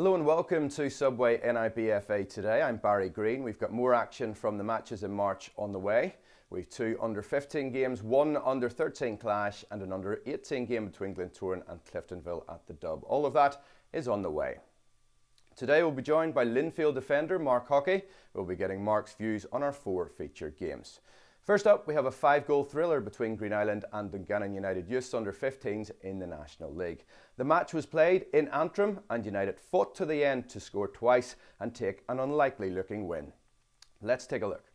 Hello and welcome to Subway NIBFA today. I'm Barry Green. We've got more action from the matches in March on the way. We've 2 under-15 games, 1 under-13 clash and an under-18 game between Glentoran and Cliftonville at the Dub. All of that is on the way. Today we'll be joined by Linfield defender Mark Hockey. We'll be getting Mark's views on our 4 featured games. First up, we have a 5-goal thriller between Green Island and Tenganan United Youths under-15s in the National League. The match was played in Antrim and United fought to the end to score twice and take an unlikely looking win. Let's take a look.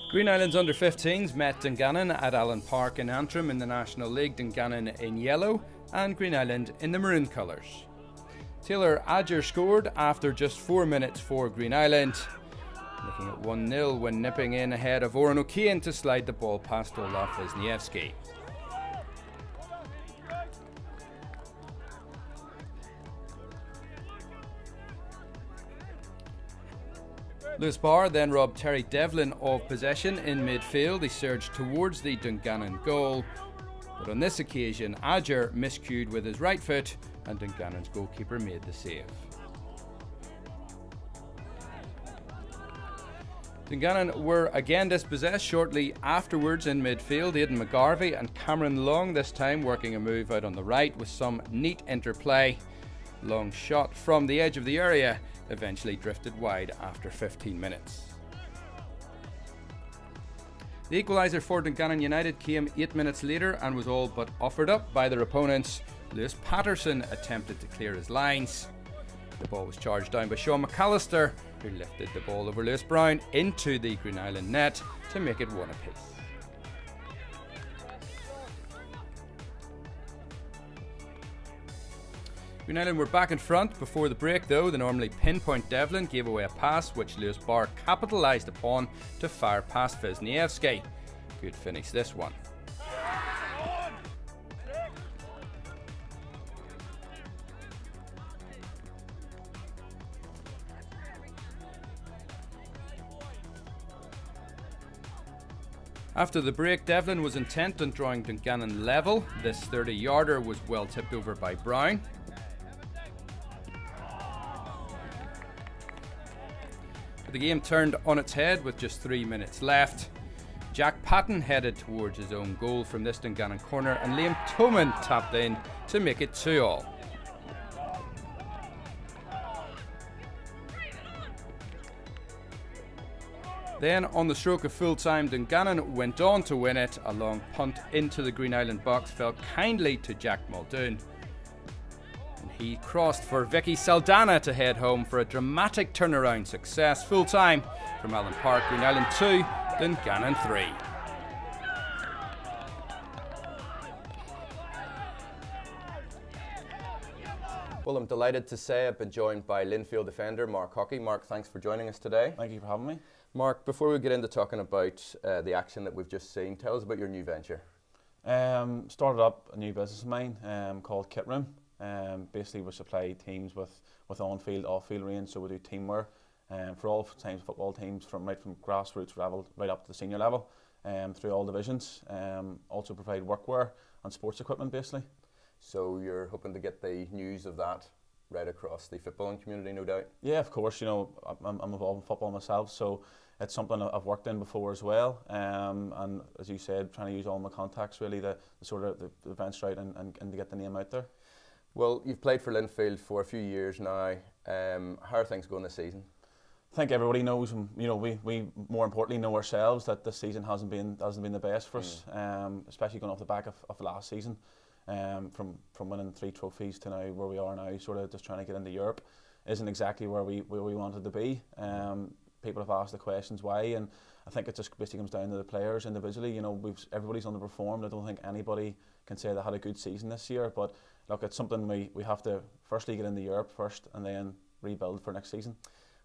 Green Island's under-15s met Tenganan at Allen Park in Antrim in the National League, Tenganan in yellow and Green Island in the maroon colours. Taylor Adger scored after just 4 minutes for Green Island, looking at 1-0 when nipping in ahead of Oran O'Kane to slide the ball past Olaf Wisniewski. Lewis Barr then robbed Terry Devlin of possession in midfield. He surged towards the Tenganan goal, but on this occasion Adger miscued with his right foot and Tenganan's goalkeeper made the save. Tenganan were again dispossessed shortly afterwards in midfield. Aidan McGarvey and Cameron Long this time working a move out on the right with some neat interplay. Long shot from the edge of the area eventually drifted wide after 15 minutes. The equaliser for Tenganan United came 8 minutes later and was all but offered up by their opponents. Lewis Patterson attempted to clear his lines. The ball was charged down by Sean McAllister, who lifted the ball over Lewis Brown into the Green Island net to make it 1 apiece. Green Island were back in front before the break though. The normally pinpoint Devlin gave away a pass which Lewis Barr capitalised upon to fire past Wisniewski. Good finish this one. After the break, Devlin was intent on drawing Tenganan level. This 30-yarder was well tipped over by Brown. But the game turned on its head with just 3 minutes left. Jack Patton headed towards his own goal from this Tenganan corner and Liam Toman tapped in to make it 2-2. Then, on the stroke of full-time, Tenganan went on to win it. A long punt into the Green Island box fell kindly to Jack Muldoon. And he crossed for Vicky Saldana to head home for a dramatic turnaround success. Full-time from Allen Park, Green Island 2, Tenganan 3. Well, I'm delighted to say I've been joined by Linfield defender Mark Hockey. Mark, thanks for joining us today. Thank you for having me. Mark, before we get into talking about the action that we've just seen, tell us about your new venture. Started up a new business of mine called Kit Room. Basically, we supply teams with on-field, off-field range, so we do teamwear for all types of football teams, from grassroots level right up to the senior level, through all divisions. Also provide workwear and sports equipment, basically. So you're hoping to get the news of that right across the footballing community, no doubt? Yeah, of course. You know, I'm involved in football myself, so it's something I've worked in before as well. And as you said, trying to use all my contacts really to sort of the events right and to get the name out there. Well, you've played for Linfield for a few years now. How are things going this season? I think everybody knows, you know, we more importantly know ourselves that this season hasn't been the best for us, especially going off the back of last season. From winning 3 trophies to now where we are now, sort of just trying to get into Europe, isn't exactly where we wanted to be. People have asked the questions why, and I think it just basically comes down to the players individually. You know, everybody's underperformed. I don't think anybody can say they had a good season this year, but look, it's something we have to firstly get into Europe first and then rebuild for next season.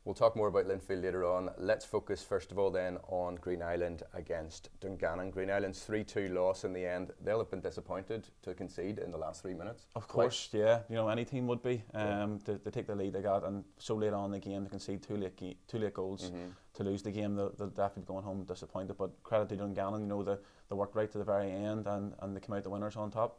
We'll talk more about Linfield later on. Let's focus first of all then on Green Island against Tenganan. Green Island's 3-2 loss in the end. They'll have been disappointed to concede in the last 3 minutes. Of course, yeah. You know, any team would be. To take the lead they got, and so late on in the game to concede two late goals to lose the game, they'll definitely be going home disappointed. But credit to Tenganan, you know, they worked right to the very end and they came out the winners on top.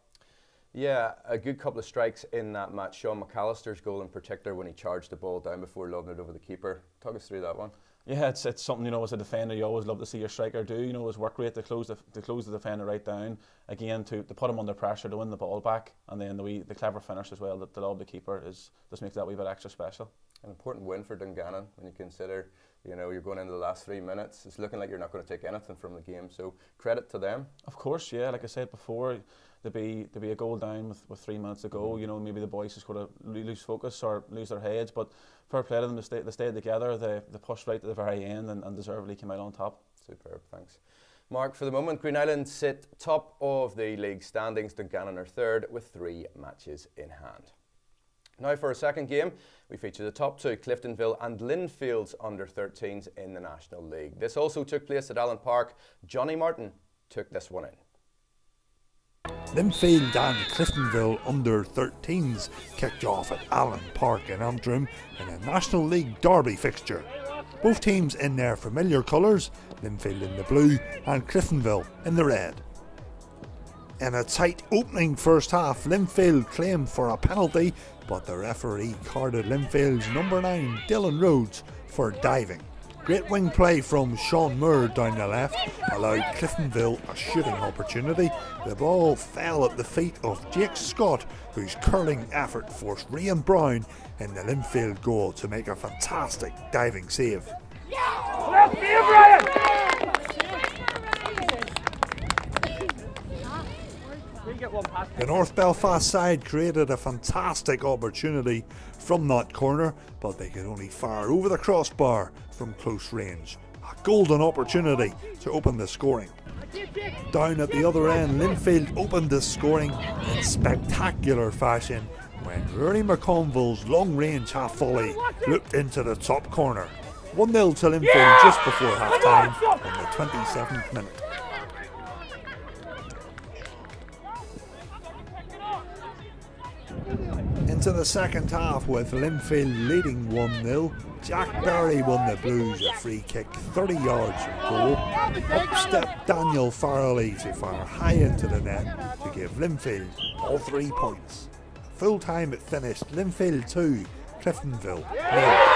Yeah, a good couple of strikes in that match. Sean McAllister's goal in particular, when he charged the ball down before lobbing it over the keeper. Talk us through that one. Yeah, it's something, you know, as a defender you always love to see your striker do, you know, his work rate to close the defender right down, again to put him under pressure to win the ball back, and then the clever finish as well, that the lob the keeper just makes that wee bit extra special. An important win for Tenganan when you consider, you know, you're going into the last 3 minutes. It's looking like you're not going to take anything from the game, so credit to them. Of course, yeah, like I said before, to be a goal down with 3 minutes to go, you know, maybe the boys just got to lose focus or lose their heads, but fair play to them, they stayed together, they pushed right to the very end and deservedly came out on top. Superb, thanks. Mark, for the moment, Green Island sit top of the league standings. Tenganan are third with 3 matches in hand. Now for our second game, we feature the top 2, Cliftonville and Linfield's under-13s in the National League. This also took place at Allen Park. Johnny Martin took this one in. Linfield and Cliftonville under-13s kicked off at Allen Park in Antrim in a National League derby fixture. Both teams in their familiar colours, Linfield in the blue and Cliftonville in the red. In a tight opening first half, Linfield claimed for a penalty, but the referee carded Linfield's number 9 Dylan Rhodes for diving. Great wing play from Sean Moore down the left allowed Cliftonville a shooting opportunity. The ball fell at the feet of Jake Scott, whose curling effort forced Rian Brown in the Linfield goal to make a fantastic diving save. The North Belfast side created a fantastic opportunity from that corner, but they could only fire over the crossbar from close range. A golden opportunity to open the scoring. Down at the other end, Linfield opened the scoring in spectacular fashion when Rory McConville's long-range half-volley looped into the top corner. 1-0 to Linfield just before half-time in the 27th minute. Into the second half with Linfield leading 1-0. Jack Berry won the Blues a free kick 30 yards from goal. Up stepped Daniel Farrelly to fire high into the net to give Linfield all 3 points. Full time it finished Linfield 2, Cliftonville 0.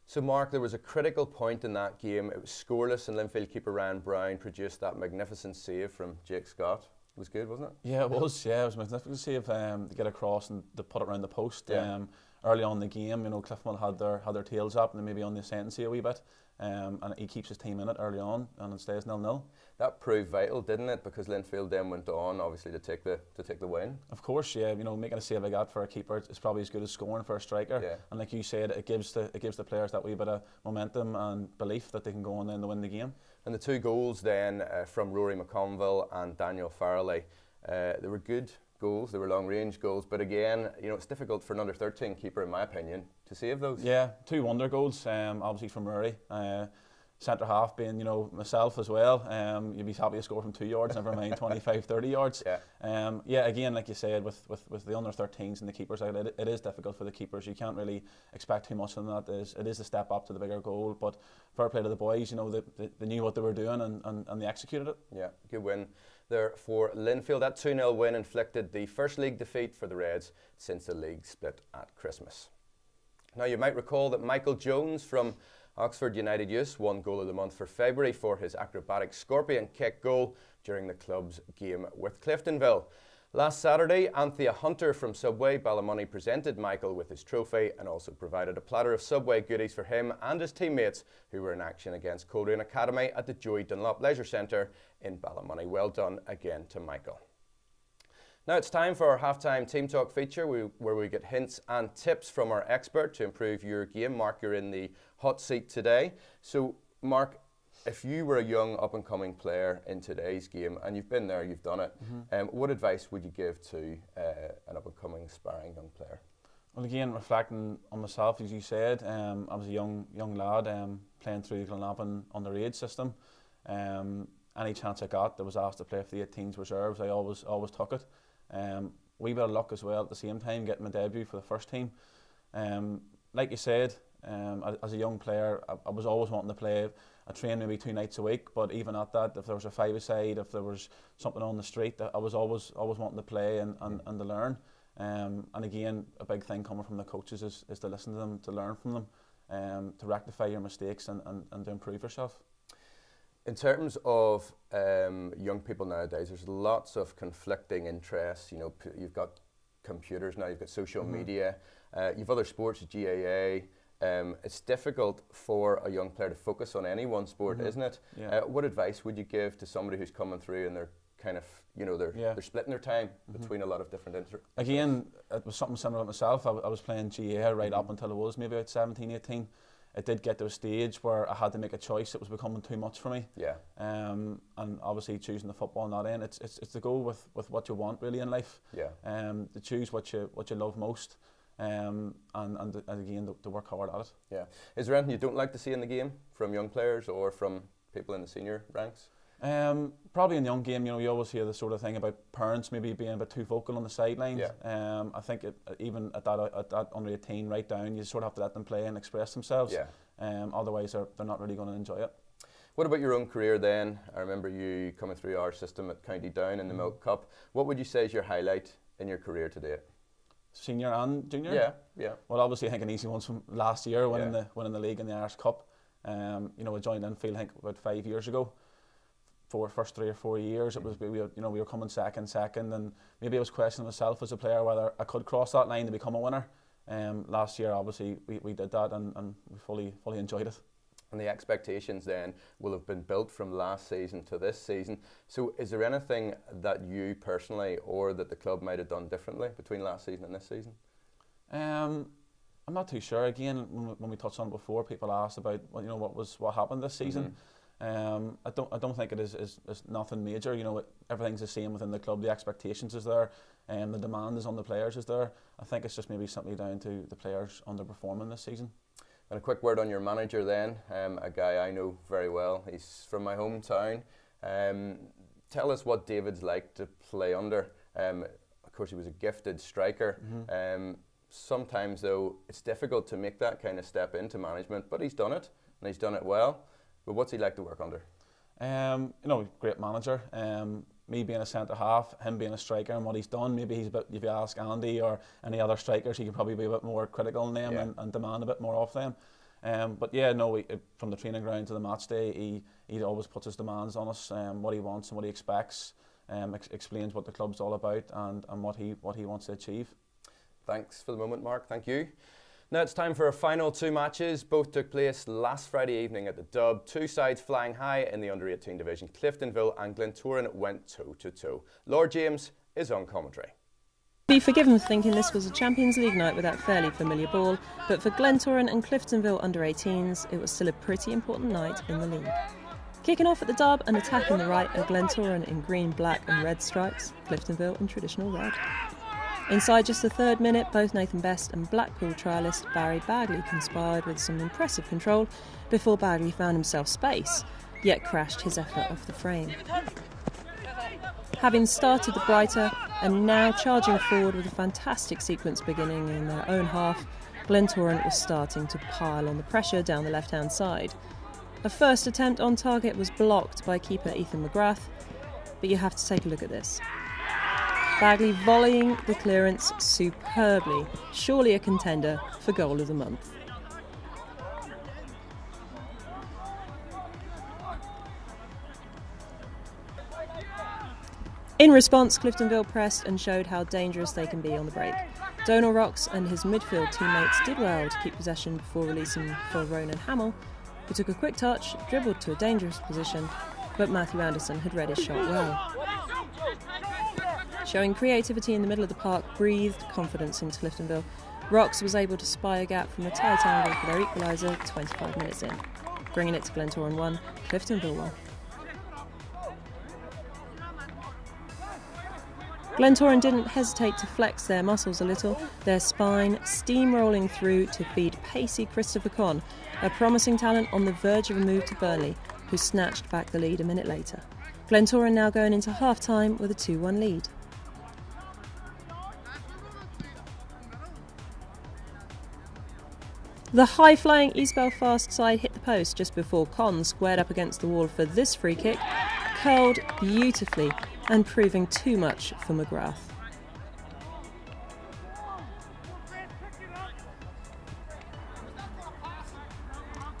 So Mark, there was a critical point in that game. It was scoreless and Linfield keeper Ryan Brown produced that magnificent save from Jake Scott. It was good, wasn't it? Yeah, it was. Yeah, it was a magnificent save to get across and to put it around the post. Yeah. Early on in the game, you know, Cliftonville had their tails up and they maybe on the ascendancy a wee bit. And he keeps his team in it early on and it stays 0-0. That proved vital, didn't it? Because Linfield then went on, obviously, to take the win. Of course, yeah. You know, making a save like that for a keeper is probably as good as scoring for a striker. Yeah. And like you said, it gives the players that wee bit of momentum and belief that they can go on then to win the game. And the 2 goals then from Rory McConville and Daniel Farrelly, they were good goals. They were long-range goals. But again, you know, it's difficult for an under-13 keeper, in my opinion, to save those. Yeah, 2 wonder goals. Obviously from Rory. Centre half being, you know, myself as well, you'd be happy to score from 2 yards, never mind 25, 30 yards. Yeah. Yeah, again, like you said, with the under-13s and the keepers, it is difficult for the keepers. You can't really expect too much from that. It is a step up to the bigger goal, but fair play to the boys, you know, they knew what they were doing and they executed it. Yeah, good win there for Linfield. That 2-0 win inflicted the first league defeat for the Reds since the league split at Christmas. Now, you might recall that Michael Jones from Oxford United Youth won Goal of the Month for February for his acrobatic scorpion kick goal during the club's game with Cliftonville. Last Saturday, Anthea Hunter from Subway Ballymoney presented Michael with his trophy and also provided a platter of Subway goodies for him and his teammates who were in action against Coleraine Academy at the Joy Dunlop Leisure Centre in Ballymoney. Well done again to Michael. Now it's time for our halftime team talk feature where we get hints and tips from our expert to improve your game. Mark, you're in the hot seat today. So Mark, if you were a young up-and-coming player in today's game, and you've been there, you've done it, what advice would you give to an up-and-coming aspiring young player? Well, again, reflecting on myself, as you said, I was a young lad playing through the Glentoran underage system. Any chance I got that was asked to play for the 18s reserves, I always took it. Wee bit of luck as well at the same time, getting my debut for the first team. Like you said, As a young player, I was always wanting to play. I trained maybe 2 nights a week, but even at that, if there was a five-a-side, if there was something on the street, I was always wanting to play and to learn. And again, a big thing coming from the coaches is to listen to them, to learn from them, to rectify your mistakes and to improve yourself. In terms of young people nowadays, there's lots of conflicting interests. You know, you've got computers now, you've got social media, you've other sports, GAA. It's difficult for a young player to focus on any one sport, isn't it? Yeah. What advice would you give to somebody who's coming through and they're kind of, you know, they're splitting their time between a lot of different interests? Again, it was something similar to myself. I was playing GAA right up until I was maybe about 17, 18. It did get to a stage where I had to make a choice. It was becoming too much for me. Yeah. And obviously choosing the football and that end, it's to go with what you want really in life. Yeah. To choose what you love most. And again, to work hard at it. Yeah. Is there anything you don't like to see in the game from young players or from people in the senior ranks? Probably in the young game, you know, you always hear the sort of thing about parents maybe being a bit too vocal on the sidelines. Yeah. I think even at that under 18 right down, you sort of have to let them play and express themselves. Yeah. Otherwise, they're not really going to enjoy it. What about your own career then? I remember you coming through our system at County Down in the Milk Cup. What would you say is your highlight in your career to date? Senior and junior? Yeah. Well, obviously, I think an easy one's from last year, winning the league in the Irish Cup. You know, I joined Linfield, I think, about 5 years ago. For the first 3 or 4 years, it was we were coming second, and maybe I was questioning myself as a player whether I could cross that line to become a winner. Last year, obviously, we did that, and we fully enjoyed it. And the expectations then will have been built from last season to this season. So is there anything that you personally or that the club might have done differently between last season and this season? I'm not too sure. Again, when we touched on it before, people asked about what happened this season. I don't think it is nothing major. You know, everything's the same within the club. The expectations is there, the demand is on the players is there. I think it's just maybe simply down to the players underperforming this season. And a quick word on your manager then, a guy I know very well. He's from my hometown. Tell us what David's like to play under. Of course, he was a gifted striker. Sometimes, though, it's difficult to make that kind of step into management, but he's done it, and he's done it well. But what's he like to work under? You know, great manager. Me being a centre half, him being a striker, and what he's done. Maybe he's a bit. If you ask Andy or any other strikers, he could probably be a bit more critical on them and demand a bit more off them. But yeah, no, from the training ground to the match day, he always puts his demands on us, what he wants and what he expects. Explains what the club's all about and what he wants to achieve. Thanks for the moment, Mark. Thank you. Now it's time for our final 2 matches. Both took place last Friday evening at the Dub. 2 sides flying high in the under-18 division. Cliftonville and Glentoran went toe-to-toe. Lord James is on commentary. Be forgiven for thinking this was a Champions League night with that fairly familiar ball, but for Glentoran and Cliftonville under-18s, it was still a pretty important night in the league. Kicking off at the Dub and attacking the right are Glentoran in green, black and red stripes, Cliftonville in traditional red. Inside just the 3rd minute, both Nathan Best and Blackpool trialist Barry Bagley conspired with some impressive control before Bagley found himself space, yet crashed his effort off the frame. Having started the brighter and now charging forward with a fantastic sequence beginning in their own half, Glentoran was starting to pile on the pressure down the left-hand side. A first attempt on target was blocked by keeper Ethan McGrath, but you have to take a look at this. Bagley volleying the clearance superbly, surely a contender for goal of the month. In response, Cliftonville pressed and showed how dangerous they can be on the break. Donal Rocks and his midfield teammates did well to keep possession before releasing for Ronan Hamill, who took a quick touch, dribbled to a dangerous position, but Matthew Anderson had read his shot well. Showing creativity in the middle of the park breathed confidence into Cliftonville. Rocks was able to spy a gap from a tight angle for their equaliser 25 minutes in, bringing it to Glentoran 1, Cliftonville 1. Glentoran didn't hesitate to flex their muscles a little, their spine steamrolling through to feed pacey Christopher Conn, a promising talent on the verge of a move to Burnley, who snatched back the lead a minute later. Glentoran now going into half-time with a 2-1 lead. The high-flying East Belfast side hit the post just before Con squared up against the wall for this free kick, curled beautifully and proving too much for McGrath.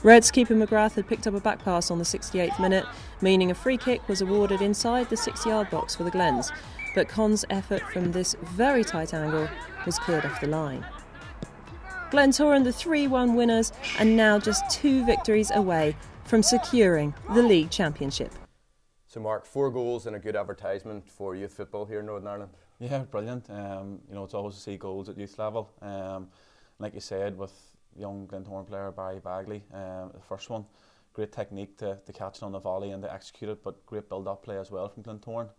Reds keeper McGrath had picked up a back pass on the 68th minute, meaning a free kick was awarded inside the 6-yard box for the Glens, but Con's effort from this very tight angle was cleared off the line. Glentoran, the 3-1 winners, and now just 2 victories away from securing the league championship. So Mark, 4 goals and a good advertisement for youth football here in Northern Ireland. Yeah, brilliant. It's always to see goals at youth level. Like you said, with young Glentoran player Barry Bagley, the first one, great technique to catch it on the volley and to execute it, but great build-up play as well from Glentoran.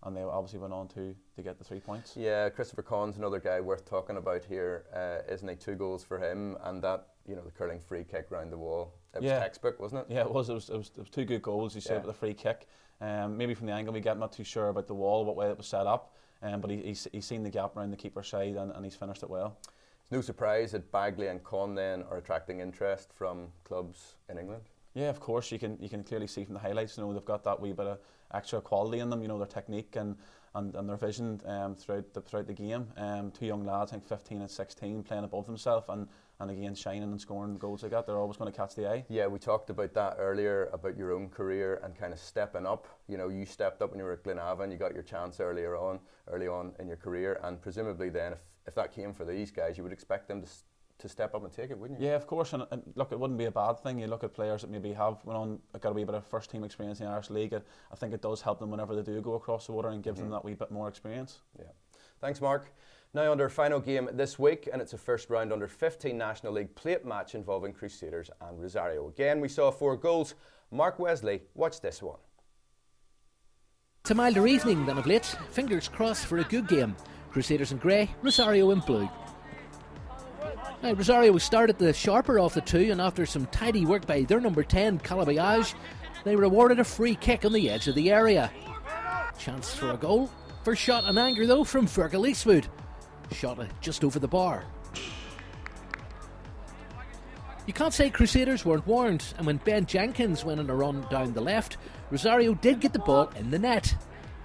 And they obviously went on to get the 3 points. Yeah, Christopher Con's another guy worth talking about here, isn't he? 2 goals for him, and that, the curling free kick round the wall. It was textbook, wasn't it? Yeah, it was 2 good goals. You said with the free kick. Maybe from the angle we get, I'm not too sure about the wall, what way it was set up. But he's seen the gap around the keeper's side and he's finished it well. It's no surprise that Bagley and Con then are attracting interest from clubs in England. Yeah, of course. You can clearly see from the highlights. They've got that wee bit of extra quality in them. Their technique and their vision throughout the game. 2 young lads, I think 15 and 16, playing above themselves and again shining and scoring goals like that. They're always going to catch the eye. Yeah, we talked about that earlier, about your own career and kind of stepping up. You stepped up when you were at Glenavon. You got your chance early on in your career, and presumably then, if that came for these guys, you would expect them to step up and take it, wouldn't you? Yeah, of course, and look, it wouldn't be a ad thing. You look at players that maybe have got a wee bit of first team experience in the Irish League. I think it does help them whenever they do go across the water and gives them that wee bit more experience. Yeah. Thanks, Mark. Now under final game this week, and it's a first round under 15 National League plate match involving Crusaders and Rosario. Again, we saw 4 goals. Mark Wesley, watch this one. It's a milder evening than of late. Fingers crossed for a good game. Crusaders in grey, Rosario in blue. Now, Rosario started the sharper of the 2, and after some tidy work by their number 10, Calabayage, they were awarded a free kick on the edge of the area. Chance for a goal. First shot and anger though from Fergal Eastwood. Shot just over the bar. You can't say Crusaders weren't warned, and when Ben Jenkins went on a run down the left, Rosario did get the ball in the net.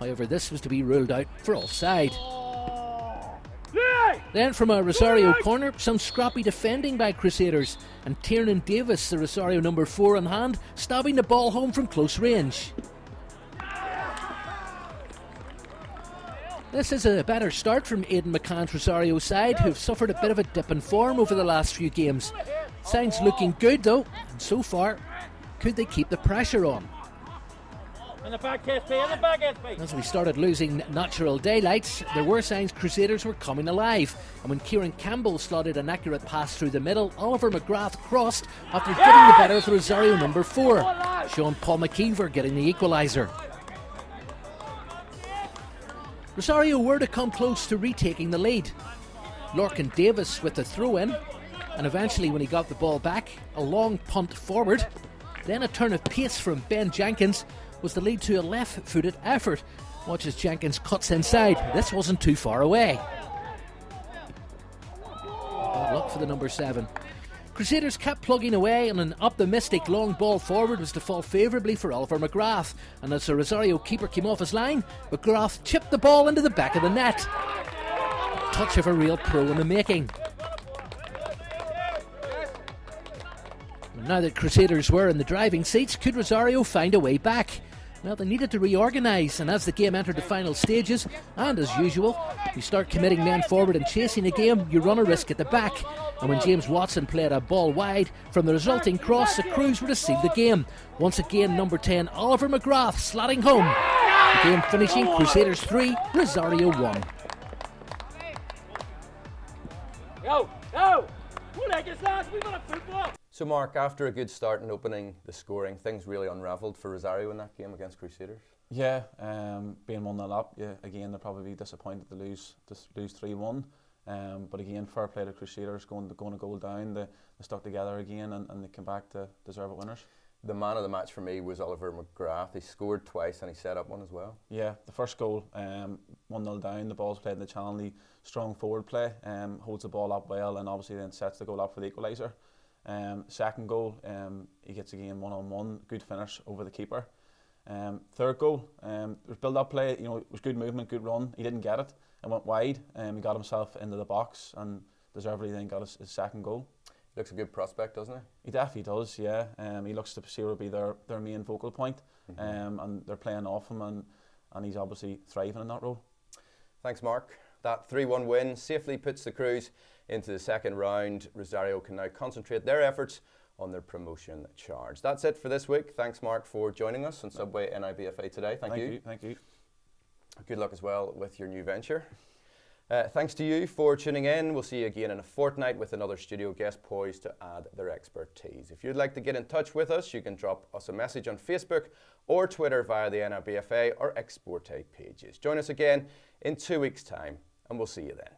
However, this was to be ruled out for offside. Then from a Rosario corner, some scrappy defending by Crusaders, and Tiernan Davis, the Rosario number 4 on hand, stabbing the ball home from close range. This is a better start from Aidan McCann's Rosario side, who've suffered a bit of a dip in form over the last few games. Signs looking good though, and so far, could they keep the pressure on? As we started losing natural daylights, there were signs Crusaders were coming alive, and when Kieran Campbell slotted an accurate pass through the middle, Oliver McGrath crossed after getting the better of the Rosario number 4, Sean Paul McKeever getting the equaliser. Rosario were to come close to retaking the lead. Lorcan Davis with the throw-in, and eventually when he got the ball back, a long punt forward, then a turn of pace from Ben Jenkins was the lead to a left-footed effort. Watch as Jenkins cuts inside. This wasn't too far away. Bad luck for the number 7. Crusaders kept plugging away, and an optimistic long ball forward was to fall favourably for Oliver McGrath, and as the Rosario keeper came off his line, McGrath chipped the ball into the back of the net. A touch of a real pro in the making. Now that Crusaders were in the driving seats, could Rosario find a way back? Well, they needed to reorganise, and as the game entered the final stages, and as usual, you start committing men forward and chasing a game, you run a risk at the back. And when James Watson played a ball wide from the resulting cross, the Crews were to seal the game. Once again, number 10, Oliver McGrath slotting home. The game finishing Crusaders 3, Rosario 1. So Mark, after a good start in opening the scoring, things really unravelled for Rosario in that game against Crusaders? Yeah, being 1-0 up, again they'll probably be disappointed to lose 3-1. But again, fair play to Crusaders, going a goal down, they stuck together again and they came back to deserve it winners. The man of the match for me was Oliver McGrath. He scored twice and he set up one as well. Yeah, the first goal, 1-0 down, the ball's played in the channel, strong forward play, holds the ball up well, and obviously then sets the goal up for the equaliser. Second goal, he gets again 1-on-1, good finish over the keeper. Third goal, was build-up play, you know, it was good movement, good run. He didn't get it and went wide. He got himself into the box and deservedly then got his second goal. Looks a good prospect, doesn't he? He definitely does, yeah. He looks to Rosario be their main focal point, and they're playing off him, and he's obviously thriving in that role. Thanks, Mark. That 3-1 win safely puts the Crews into the second round. Rosario can now concentrate their efforts on their promotion charge. That's it for this week. Thanks, Mark, for joining us on Subway NIBFA today. Thank you. Thank you. Good luck as well with your new venture. Thanks to you for tuning in. We'll see you again in a fortnight with another studio guest poised to add their expertise. If you'd like to get in touch with us, you can drop us a message on Facebook or Twitter via the NIBFA or Exporte pages. Join us again in 2 weeks' time, and we'll see you then.